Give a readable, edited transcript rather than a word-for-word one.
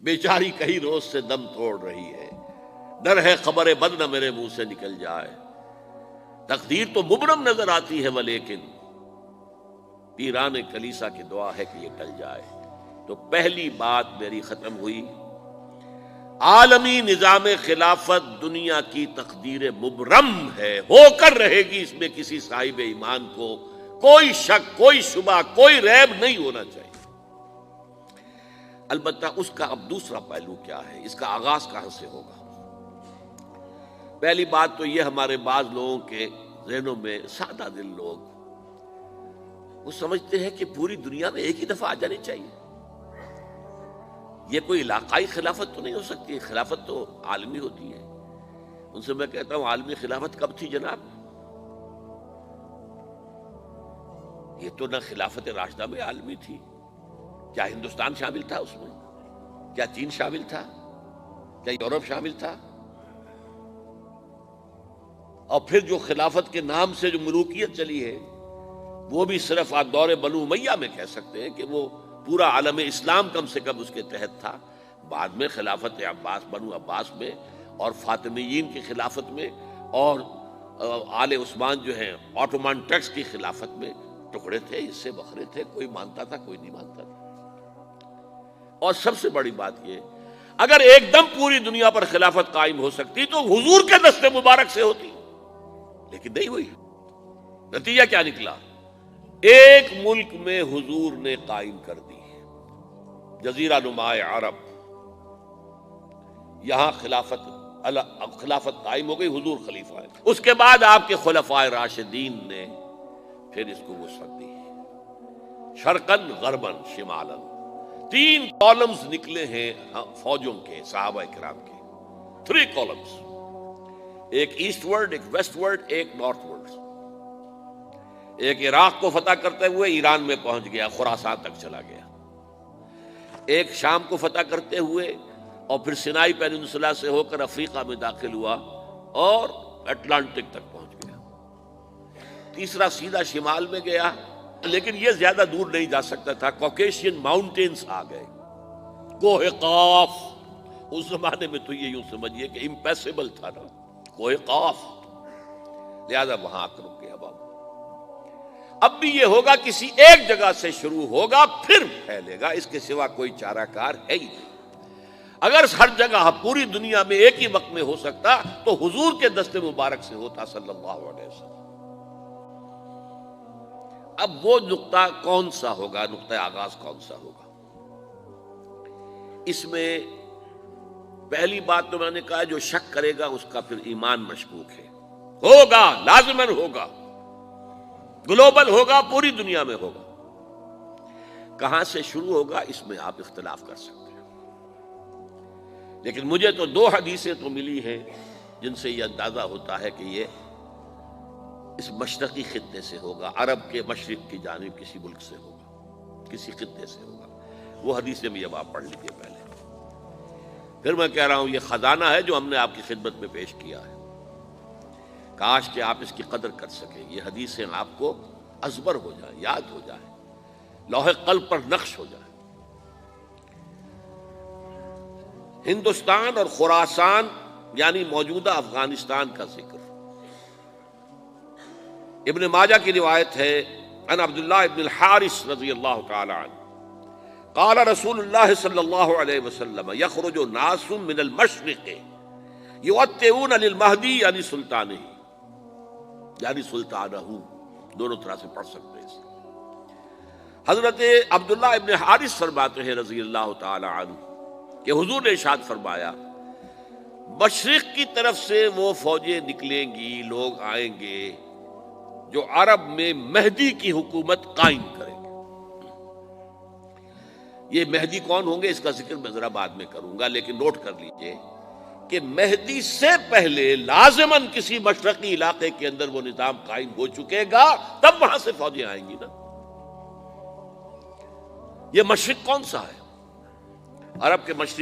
بیچاری کئی روز سے دم توڑ رہی ہے، ڈر ہے خبر بد نہ میرے منہ سے نکل جائے۔ تقدیر تو مبرم نظر آتی ہے ولیکن پیران کلیسا کی دعا ہے کہ یہ ٹل جائے۔ تو پہلی بات میری ختم ہوئی، عالمی نظام خلافت دنیا کی تقدیر مبرم ہے، ہو کر رہے گی، اس میں کسی صاحب ایمان کو کوئی شک، کوئی شبہ، کوئی ریب نہیں ہونا چاہیے۔ البتہ اس کا اب دوسرا پہلو کیا ہے، اس کا آغاز کہاں سے ہوگا؟ پہلی بات تو یہ، ہمارے بعض لوگوں کے ذہنوں میں، سادہ دل لوگ وہ سمجھتے ہیں کہ پوری دنیا میں ایک ہی دفعہ آ جانی چاہیے۔ یہ کوئی علاقائی خلافت تو نہیں ہو سکتی، خلافت تو عالمی ہوتی ہے۔ ان سے میں کہتا ہوں، عالمی خلافت کب تھی جناب؟ یہ تو نہ خلافت راشدہ میں عالمی تھی، کیا ہندوستان شامل تھا اس میں؟ کیا چین شامل تھا؟ کیا یورپ شامل تھا؟ اور پھر جو خلافت کے نام سے جو ملوکیت چلی ہے، وہ بھی صرف دور بنو امیہ میں کہہ سکتے ہیں کہ وہ پورا عالم اسلام کم سے کم اس کے تحت تھا۔ بعد میں خلافت عباس، بنو عباس میں اور فاطمیین کی خلافت میں اور آل عثمان جو ہیں آٹومان ٹرکس کی خلافت میں ٹکڑے تھے، اس سے بکھرے تھے، کوئی مانتا تھا، کوئی نہیں مانتا تھا۔ اور سب سے بڑی بات یہ، اگر ایک دم پوری دنیا پر خلافت قائم ہو سکتی تو حضور کے دست مبارک سے ہوتی، لیکن نہیں ہوئی۔ نتیجہ کیا نکلا؟ ایک ملک میں حضور نے قائم کر دی، جزیرہ نما عرب، یہاں خلافت قائم ہو گئی، حضور خلیفہ ہے۔ اس کے بعد آپ کے خلفائے راشدین نے پھر اس کو وسعت دی، شرقاً غرباً شمالاً۔ 3 کالمز نکلے ہیں فوجوں کے، صحابہ کرام کے، 3 کالمز، ایک ایسٹ ورڈ، ایک ویسٹ ورڈ، ایک نارتھ ورڈ۔ ایک عراق کو فتح کرتے ہوئے ایران میں پہنچ گیا، خراسان تک چلا گیا۔ ایک شام کو فتح کرتے ہوئے اور پھر سینائی پیننسولا سے ہو کر افریقہ میں داخل ہوا اور اٹلانٹک تک پہنچ گیا۔ تیسرا سیدھا شمال میں گیا، لیکن یہ زیادہ دور نہیں جا سکتا تھا، کوکیشین ماؤنٹینز آ گئے، کوہ قاف۔ اس زمانے میں تو یہ یوں سمجھیے کہ امپیسیبل تھا نا، کوہ قاف، لہذا وہاں آ کر رک گیا بابا۔ اب بھی یہ ہوگا، کسی ایک جگہ سے شروع ہوگا پھر پھیلے گا، اس کے سوا کوئی چارہ کار ہے ہی نہیں۔ اگر ہر جگہ پوری دنیا میں ایک ہی وقت میں ہو سکتا تو حضور کے دست مبارک سے ہوتا صلی اللہ علیہ وسلم۔ اب وہ نقطہ کون سا ہوگا، نقطہ آغاز کون سا ہوگا؟ اس میں پہلی بات تو میں نے کہا، جو شک کرے گا اس کا پھر ایمان مشکوک ہے۔ ہوگا، لازماً ہوگا، گلوبل ہوگا، پوری دنیا میں ہوگا۔ کہاں سے شروع ہوگا اس میں آپ اختلاف کر سکتے ہیں، لیکن مجھے تو 2 حدیثیں تو ملی ہیں جن سے یہ اندازہ ہوتا ہے کہ یہ اس مشرقی خطے سے ہوگا، عرب کے مشرق کی جانب کسی ملک سے ہوگا، کسی خطے سے ہوگا۔ وہ حدیثیں بھی اب آپ پڑھ لیجیے پہلے، پھر میں کہہ رہا ہوں یہ خزانہ ہے جو ہم نے آپ کی خدمت میں پیش کیا ہے، کاش کہ آپ اس کی قدر کر سکیں، یہ حدیثیں آپ کو ازبر ہو جائیں، یاد ہو جائیں، لوح قلب پر نقش ہو جائیں۔ ہندوستان اور خراسان یعنی موجودہ افغانستان کا ذکر ابن ماجہ کی روایت ہے، عن عبداللہ ابن الحارث رضی اللہ تعالی عنہ قال رسول اللہ صلی اللہ علیہ وسلم یخرج ناس من المشرق یؤتئون للمہدی یعنی سلطانہ، یعنی سلطانہ، دونوں طرح سے پڑھ سکتے ہیں۔ حضرت عبداللہ ابن حارث فرماتے ہیں رضی اللہ تعالی عنہ کہ حضور نے ارشاد فرمایا، مشرق کی طرف سے وہ فوجیں نکلیں گی، لوگ آئیں گے جو عرب میں مہدی کی حکومت قائم کریں گے۔ یہ مہدی کون ہوں گے اس کا ذکر میں ذرا بعد میں کروں گا، لیکن نوٹ کر لیجئے کہ مہدی سے پہلے لازماً کسی مشرقی علاقے کے اندر وہ نظام قائم ہو چکے گا، تب وہاں سے فوجیں آئیں گی نا۔ یہ مشرق کون سا ہے؟ عرب کے مشرق